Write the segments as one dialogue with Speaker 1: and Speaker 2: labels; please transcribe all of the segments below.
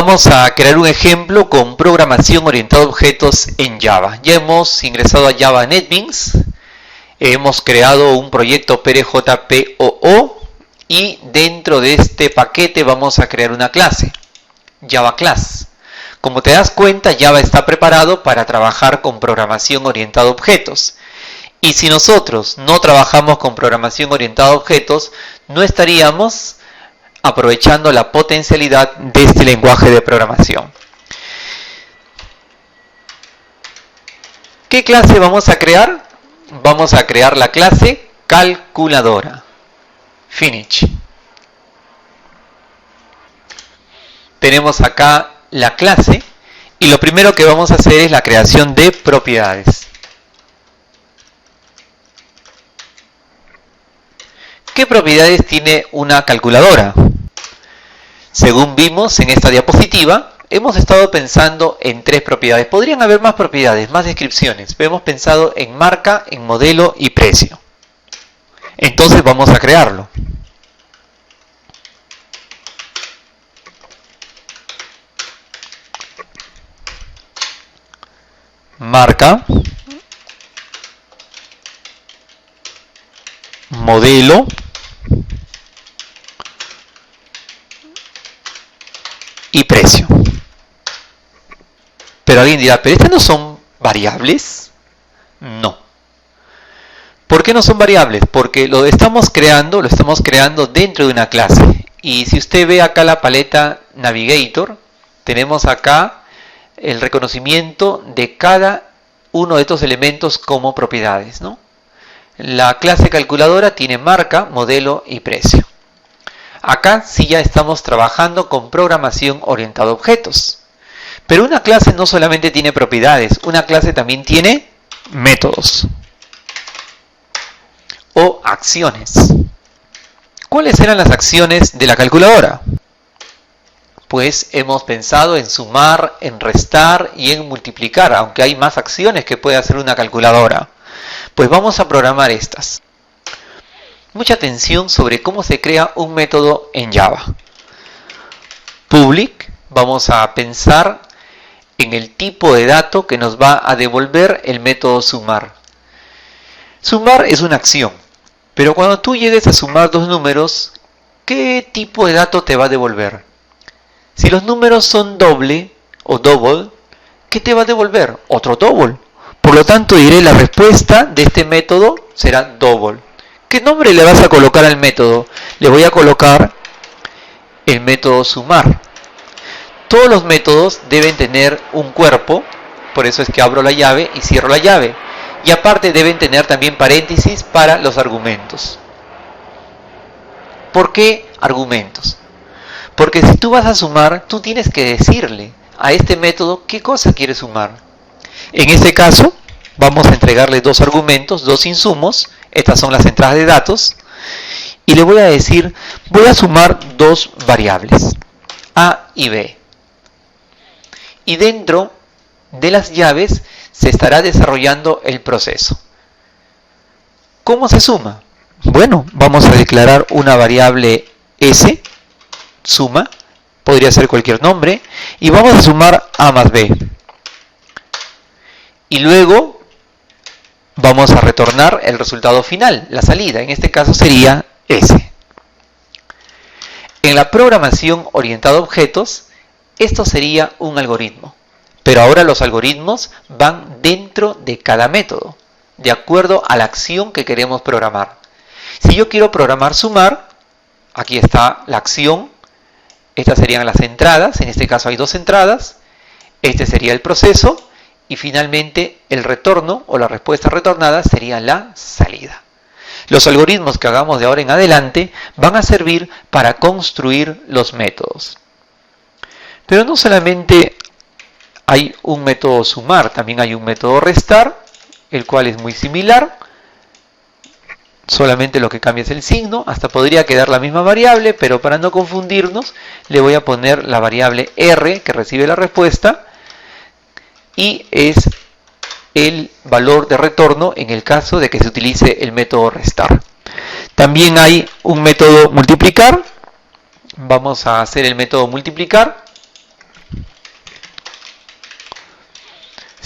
Speaker 1: vamos a crear un ejemplo con programación orientada a objetos en Java. Ya hemos ingresado a Java NetBeans, hemos creado un proyecto PRJPOO y dentro de este paquete vamos a crear una clase, Java Class. Como te das cuenta, Java está preparado para trabajar con programación orientada a objetos. Y si nosotros no trabajamos con programación orientada a objetos, no estaríamos aprovechando la potencialidad de este lenguaje de programación. ¿Qué clase vamos a crear? Vamos a crear la clase calculadora. Finish. Tenemos acá la clase y lo primero que vamos a hacer es la creación de propiedades. ¿Qué propiedades tiene una calculadora? Según vimos en esta diapositiva, hemos estado pensando en 3 propiedades. Podrían haber más propiedades, más descripciones, pero hemos pensado en marca, en modelo y precio. Entonces vamos a crearlo. Marca, modelo y precio. Pero alguien dirá, ¿pero estas no son variables? No. ¿Por qué no son variables? Porque lo estamos creando dentro de una clase. Y si usted ve acá la paleta Navigator, tenemos acá el reconocimiento de cada uno de estos elementos como propiedades, ¿no? La clase calculadora tiene marca, modelo y precio. Acá sí ya estamos trabajando con programación orientada a objetos. Pero una clase no solamente tiene propiedades, una clase también tiene métodos o acciones. ¿Cuáles eran las acciones de la calculadora? Pues hemos pensado en sumar, en restar y en multiplicar, aunque hay más acciones que puede hacer una calculadora. Pues vamos a programar estas. Mucha atención sobre cómo se crea un método en Java. Public, vamos a pensar en el tipo de dato que nos va a devolver el método sumar. Sumar es una acción, pero cuando tú llegues a sumar 2 números, ¿qué tipo de dato te va a devolver? Si los números son doble o double, ¿qué te va a devolver? Otro double. Por lo tanto, diré la respuesta de este método será double. ¿Qué nombre le vas a colocar al método? Le voy a colocar el método sumar. Todos los métodos deben tener un cuerpo, por eso es que abro la llave y cierro la llave. Y aparte deben tener también paréntesis para los argumentos. ¿Por qué argumentos? Porque si tú vas a sumar, tú tienes que decirle a este método qué cosa quieres sumar. En este caso, vamos a entregarle 2 argumentos, 2 insumos. Estas son las entradas de datos. Y le voy a decir, voy a sumar 2 variables, A y B. Y dentro de las llaves se estará desarrollando el proceso. ¿Cómo se suma? Bueno, vamos a declarar una variable S, suma, podría ser cualquier nombre, y vamos a sumar A más B. Y luego vamos a retornar el resultado final, la salida, en este caso sería S. En la programación orientada a objetos, esto sería un algoritmo, pero ahora los algoritmos van dentro de cada método, de acuerdo a la acción que queremos programar. Si yo quiero programar sumar, aquí está la acción, estas serían las entradas, en este caso hay 2 entradas, este sería el proceso, y finalmente el retorno o la respuesta retornada sería la salida. Los algoritmos que hagamos de ahora en adelante van a servir para construir los métodos. Pero no solamente hay un método sumar, también hay un método restar, el cual es muy similar. Solamente lo que cambia es el signo, hasta podría quedar la misma variable, pero para no confundirnos le voy a poner la variable R que recibe la respuesta y es el valor de retorno en el caso de que se utilice el método restar. También hay un método multiplicar, vamos a hacer el método multiplicar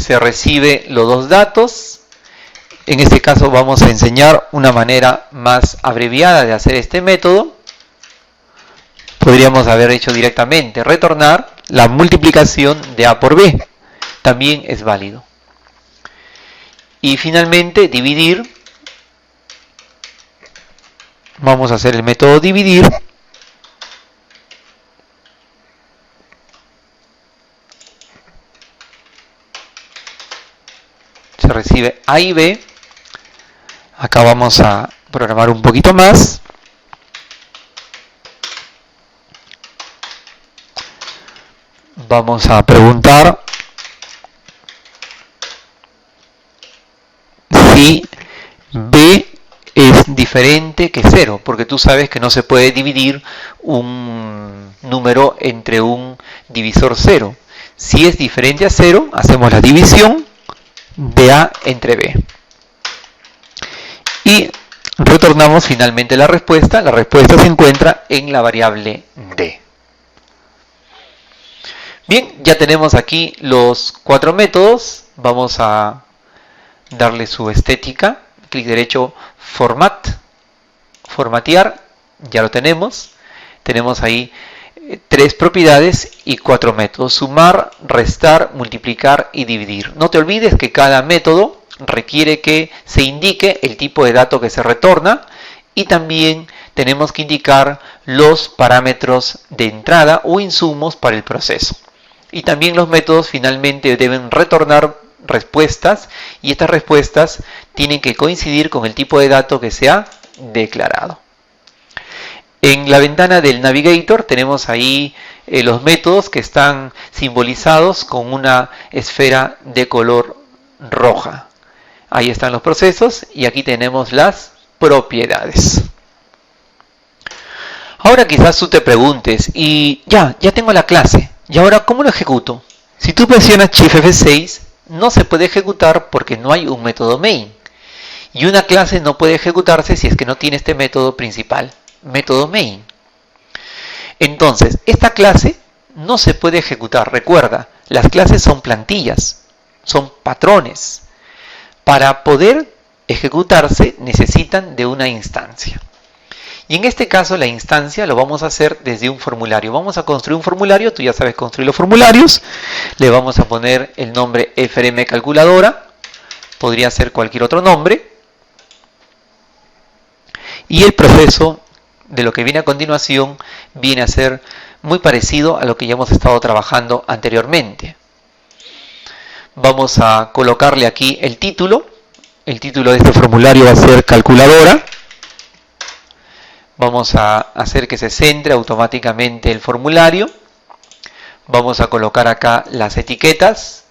Speaker 1: se recibe los dos datos. En este caso vamos a enseñar una manera más abreviada de hacer este método. Podríamos haber hecho directamente retornar la multiplicación de A por B. También es válido. Y finalmente dividir. Vamos a hacer el método dividir. Se recibe A y B. Acá vamos a programar un poquito más. Vamos a preguntar si B es diferente que 0, porque tú sabes que no se puede dividir un número entre un divisor 0. Si es diferente a 0, hacemos la división de A entre B. Y retornamos finalmente la respuesta. La respuesta se encuentra en la variable D. Bien, ya tenemos aquí los 4 métodos. Vamos a darle su estética. Clic derecho, Format, formatear, ya lo tenemos. Tenemos ahí 3 propiedades y 4 métodos: sumar, restar, multiplicar y dividir. No te olvides que cada método requiere que se indique el tipo de dato que se retorna y también tenemos que indicar los parámetros de entrada o insumos para el proceso. Y también los métodos finalmente deben retornar respuestas y estas respuestas tienen que coincidir con el tipo de dato que se ha declarado. En la ventana del Navigator tenemos ahí los métodos que están simbolizados con una esfera de color roja. Ahí están los procesos y aquí tenemos las propiedades. Ahora quizás tú te preguntes, y ya tengo la clase, ¿y ahora cómo lo ejecuto? Si tú presionas Shift F6, no se puede ejecutar porque no hay un método main. Y una clase no puede ejecutarse si es que no tiene este método principal, método main. Entonces, esta clase no se puede ejecutar. Recuerda, las clases son plantillas, son patrones. Para poder ejecutarse necesitan de una instancia. Y en este caso la instancia lo vamos a hacer desde un formulario. Vamos a construir un formulario, tú ya sabes construir los formularios. Le vamos a poner el nombre FRM calculadora. Podría ser cualquier otro nombre. Y el proceso de lo que viene a continuación viene a ser muy parecido a lo que ya hemos estado trabajando anteriormente. Vamos a colocarle aquí el título. El título de este formulario va a ser calculadora. Vamos a hacer que se centre automáticamente el formulario. Vamos a colocar acá las etiquetas.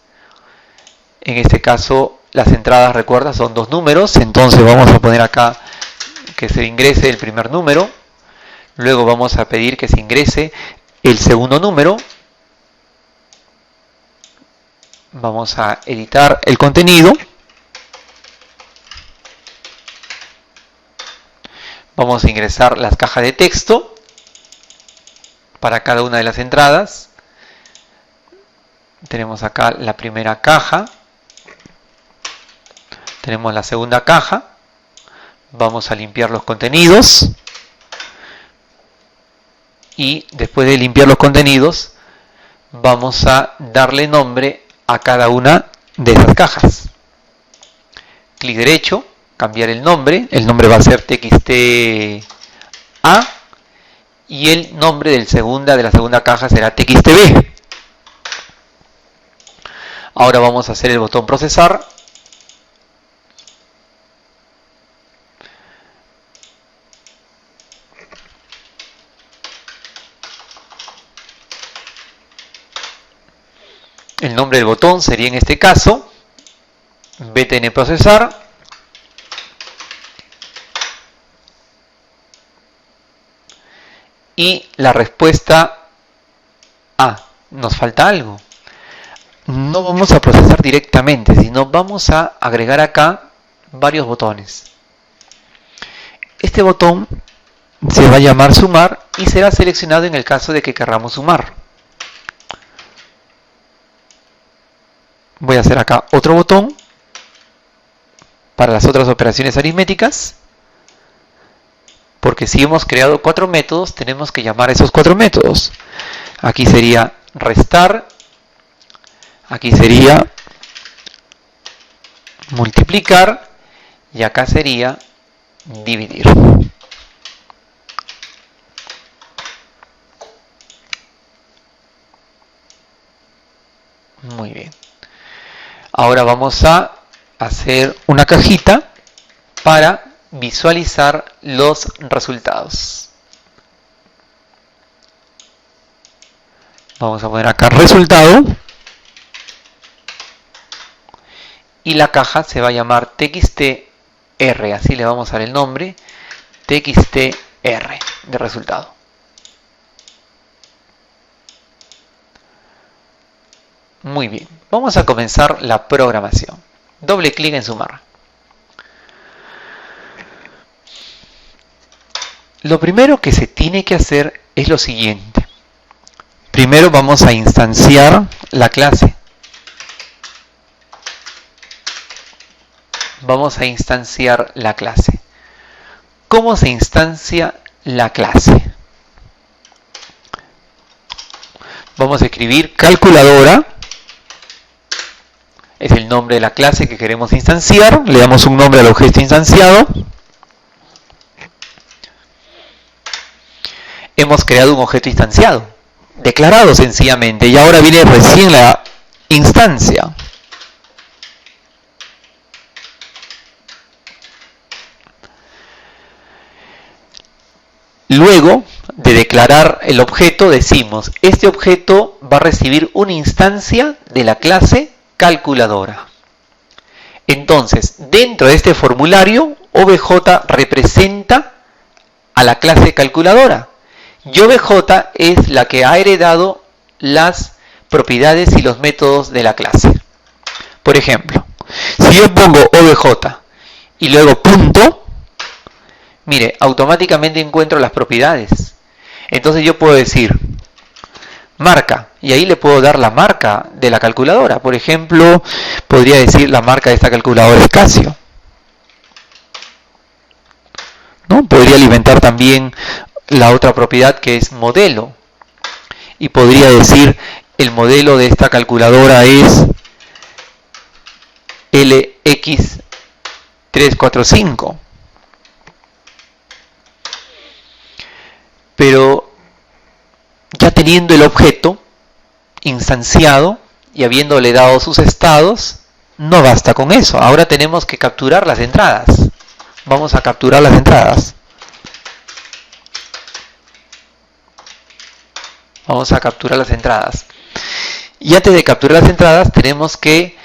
Speaker 1: En este caso, las entradas, recuerda, son 2 números. Entonces vamos a poner acá que se ingrese el primer número. Luego vamos a pedir que se ingrese el segundo número. Vamos a editar el contenido. Vamos a ingresar las cajas de texto para cada una de las entradas. Tenemos acá la primera caja. Tenemos la segunda caja. Vamos a limpiar los contenidos. Y después de limpiar los contenidos, vamos a darle nombre a cada una de esas cajas. Clic derecho. Cambiar el nombre va a ser txt A y el nombre de la segunda caja será txtb. Ahora vamos a hacer el botón procesar. El nombre del botón sería en este caso btn procesar. Y la respuesta A, nos falta algo. No vamos a procesar directamente, sino vamos a agregar acá varios botones. Este botón se va a llamar sumar y será seleccionado en el caso de que queramos sumar. Voy a hacer acá otro botón para las otras operaciones aritméticas, porque si hemos creado 4 métodos, tenemos que llamar a esos 4 métodos. Aquí sería restar, aquí sería multiplicar y acá sería dividir. Muy bien. Ahora vamos a hacer una cajita para visualizar los resultados. Vamos a poner acá resultado y la caja se va a llamar txtr, así le vamos a dar el nombre, txtr de resultado. Muy bien, vamos a comenzar la programación. Doble clic en sumar. Lo primero que se tiene que hacer es lo siguiente. Primero vamos a instanciar la clase. Vamos a instanciar la clase. ¿Cómo se instancia la clase? Vamos a escribir calculadora. Es el nombre de la clase que queremos instanciar. Le damos un nombre al objeto instanciado. Hemos creado un objeto instanciado, declarado sencillamente, y ahora viene recién la instancia. Luego de declarar el objeto, decimos, este objeto va a recibir una instancia de la clase calculadora. Entonces, dentro de este formulario, OBJ representa a la clase calculadora. Y OBJ es la que ha heredado las propiedades y los métodos de la clase. Por ejemplo, si yo pongo OBJ y luego punto, mire, automáticamente encuentro las propiedades. Entonces yo puedo decir marca, y ahí le puedo dar la marca de la calculadora. Por ejemplo, podría decir la marca de esta calculadora es Casio, ¿no? Podría alimentar también la otra propiedad que es modelo. Y podría decir el modelo de esta calculadora es LX345. Pero ya teniendo el objeto instanciado y habiéndole dado sus estados, no basta con eso. Ahora tenemos que capturar las entradas. Vamos a capturar las entradas. Vamos a capturar las entradas. Y antes de capturar las entradas tenemos que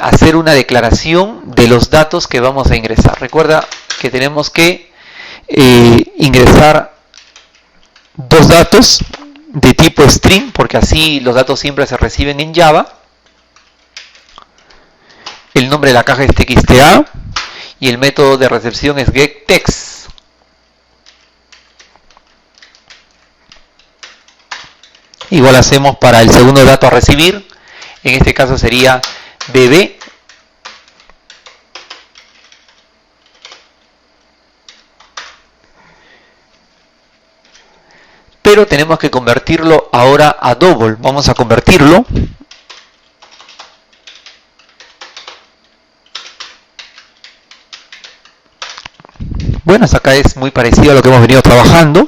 Speaker 1: hacer una declaración de los datos que vamos a ingresar. Recuerda que tenemos que ingresar dos datos de tipo string, porque así los datos siempre se reciben en Java. El nombre de la caja es txta y el método de recepción es getText. Igual hacemos para el segundo dato a recibir. En este caso sería bebé. Pero tenemos que convertirlo ahora a double. Vamos a convertirlo. Bueno, hasta acá es muy parecido a lo que hemos venido trabajando.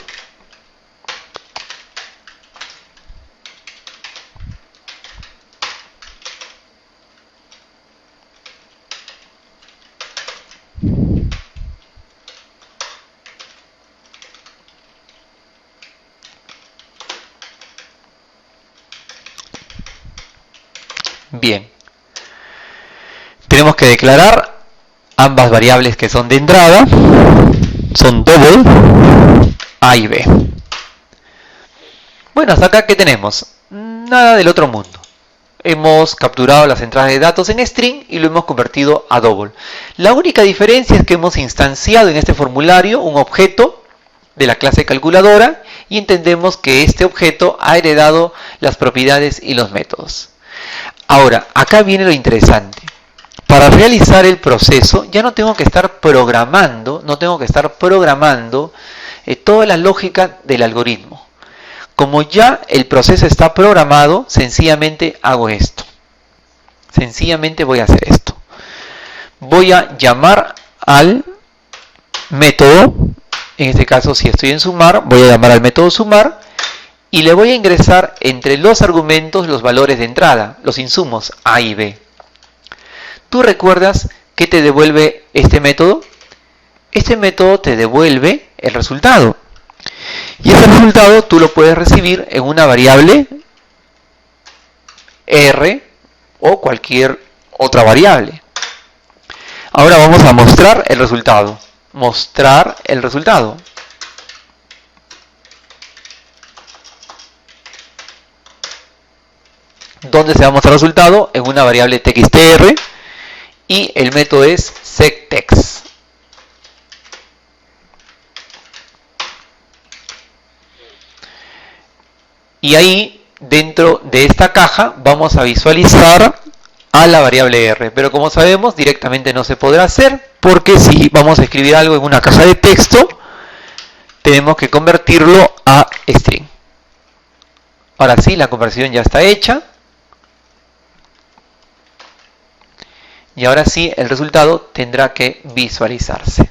Speaker 1: Bien, tenemos que declarar ambas variables que son de entrada, son double A y B. Bueno, hasta acá ¿qué tenemos? Nada del otro mundo. Hemos capturado las entradas de datos en string y lo hemos convertido a double. La única diferencia es que hemos instanciado en este formulario un objeto de la clase calculadora y entendemos que este objeto ha heredado las propiedades y los métodos. Ahora, acá viene lo interesante. Para realizar el proceso ya no tengo que estar programando, toda la lógica del algoritmo. Como ya el proceso está programado, sencillamente hago esto. Sencillamente voy a hacer esto. Voy a llamar al método, en este caso si estoy en sumar, voy a llamar al método sumar y le voy a ingresar entre los argumentos los valores de entrada, los insumos A y B. ¿Tú recuerdas qué te devuelve este método? Este método te devuelve el resultado. Y ese resultado tú lo puedes recibir en una variable R o cualquier otra variable. Ahora vamos a mostrar el resultado. Mostrar el resultado. ¿Dónde se va a mostrar el resultado? En una variable txtr y el método es sectext. Y ahí, dentro de esta caja, vamos a visualizar a la variable R. Pero como sabemos, directamente no se podrá hacer, porque si vamos a escribir algo en una caja de texto, tenemos que convertirlo a string. Ahora sí, la conversión ya está hecha. Y ahora sí, el resultado tendrá que visualizarse.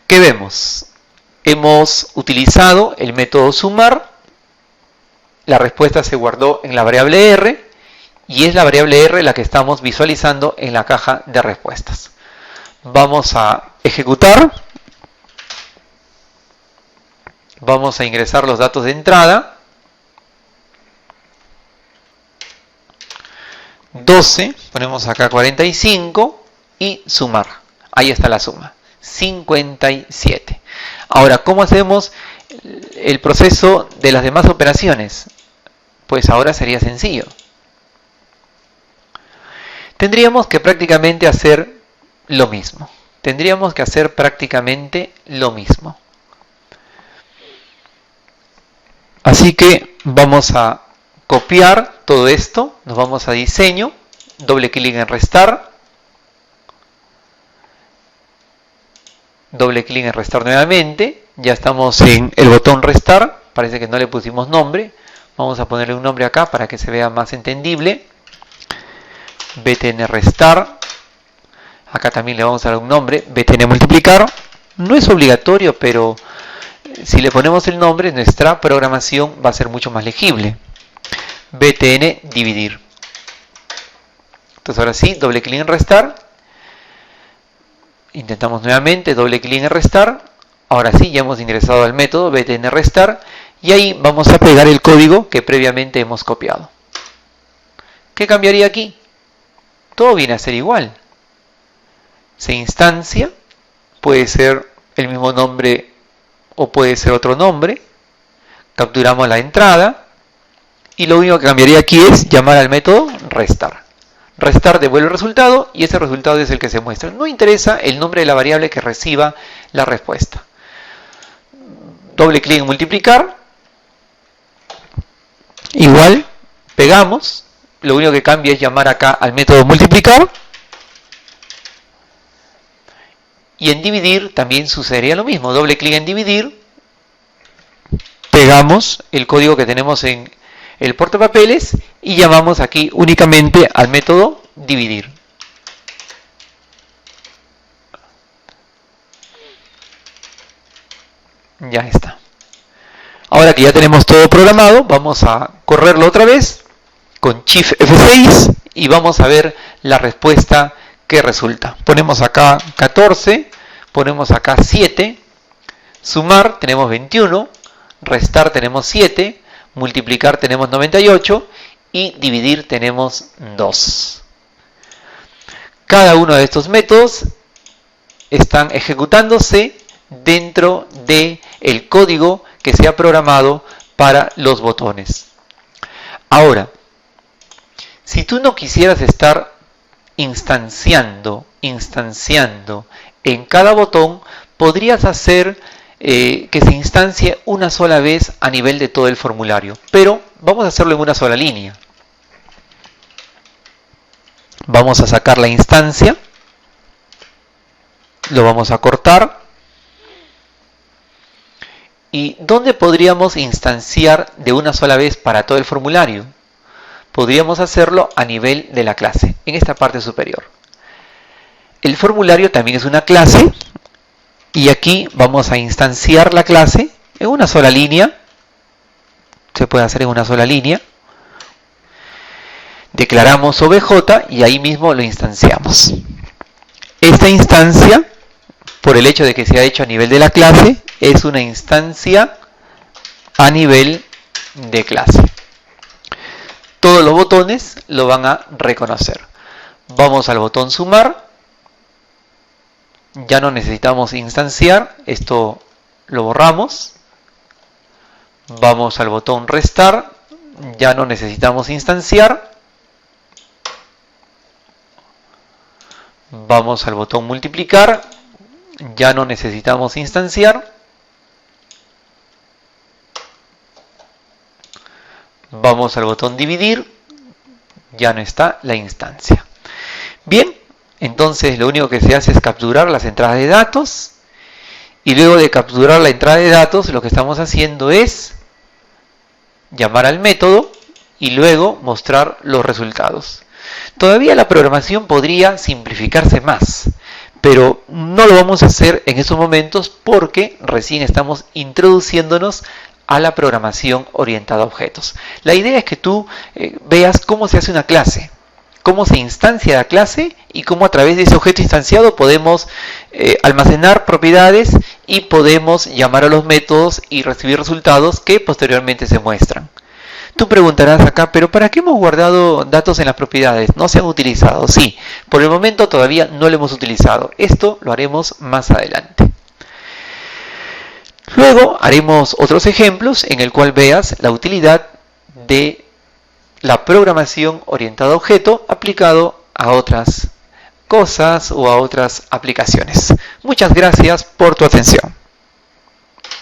Speaker 1: ¿Qué vemos? Hemos utilizado el método sumar. La respuesta se guardó en la variable R y es la variable R la que estamos visualizando en la caja de respuestas. Vamos a ejecutar. Vamos a ingresar los datos de entrada. 12, ponemos acá 45 y sumar. Ahí está la suma, 57. Ahora, ¿cómo hacemos el proceso de las demás operaciones? Pues ahora sería sencillo. Tendríamos que prácticamente hacer lo mismo. Así que vamos a copiar todo esto, nos vamos a diseño, doble clic en restar, doble clic en restar nuevamente, ya estamos en el botón restar, parece que no le pusimos nombre, vamos a ponerle un nombre acá para que se vea más entendible, btn restar, acá también le vamos a dar un nombre, btn multiplicar, no es obligatorio, pero si le ponemos el nombre, nuestra programación va a ser mucho más legible. btn dividir. Entonces ahora sí, doble clic en restar. Intentamos nuevamente, doble clic en restar. Ahora sí, ya hemos ingresado al método btn restar. Y ahí vamos a pegar el código que previamente hemos copiado. ¿Qué cambiaría aquí? Todo viene a ser igual. Se instancia, puede ser el mismo nombre o puede ser otro nombre. Capturamos la entrada. Y lo único que cambiaría aquí es llamar al método restar. Restar devuelve el resultado y ese resultado es el que se muestra. No interesa el nombre de la variable que reciba la respuesta. Doble clic en multiplicar. Igual, pegamos. Lo único que cambia es llamar acá al método multiplicar. Y en dividir también sucedería lo mismo. Doble clic en dividir. Pegamos el código que tenemos en el portapapeles y llamamos aquí únicamente al método dividir. Ya está. Ahora que ya tenemos todo programado, vamos a correrlo otra vez con Shift F6 y vamos a ver la respuesta que resulta. Ponemos acá 14, ponemos acá 7, sumar tenemos 21, restar tenemos 7, multiplicar tenemos 98 y dividir tenemos 2. Cada uno de estos métodos están ejecutándose dentro del código que se ha programado para los botones. Ahora, si tú no quisieras estar instanciando en cada botón, podrías hacer que se instancie una sola vez a nivel de todo el formulario, pero vamos a hacerlo en una sola línea. Vamos a sacar la instancia, lo vamos a cortar. ¿Y dónde podríamos instanciar de una sola vez para todo el formulario? Podríamos hacerlo a nivel de la clase, en esta parte superior. El formulario también es una clase y aquí vamos a instanciar la clase en una sola línea. Se puede hacer en una sola línea. Declaramos OBJ y ahí mismo lo instanciamos. Esta instancia, por el hecho de que se ha hecho a nivel de la clase, es una instancia a nivel de clase. Todos los botones lo van a reconocer. Vamos al botón sumar. Ya no necesitamos instanciar. Esto lo borramos. Vamos al botón restar. Ya no necesitamos instanciar. Vamos al botón multiplicar. Ya no necesitamos instanciar. Vamos al botón dividir, ya no está la instancia. Bien, entonces lo único que se hace es capturar las entradas de datos y luego de capturar la entrada de datos lo que estamos haciendo es llamar al método y luego mostrar los resultados. Todavía la programación podría simplificarse más, pero no lo vamos a hacer en estos momentos porque recién estamos introduciéndonos a la programación orientada a objetos. La idea es que tú veas cómo se hace una clase, cómo se instancia la clase y cómo a través de ese objeto instanciado podemos almacenar propiedades y podemos llamar a los métodos y recibir resultados que posteriormente se muestran. Tú preguntarás acá, pero ¿para qué hemos guardado datos en las propiedades? ¿No se han utilizado? Sí, por el momento todavía no lo hemos utilizado. Esto lo haremos más adelante. Luego haremos otros ejemplos en el cual veas la utilidad de la programación orientada a objeto aplicado a otras cosas o a otras aplicaciones. Muchas gracias por tu atención.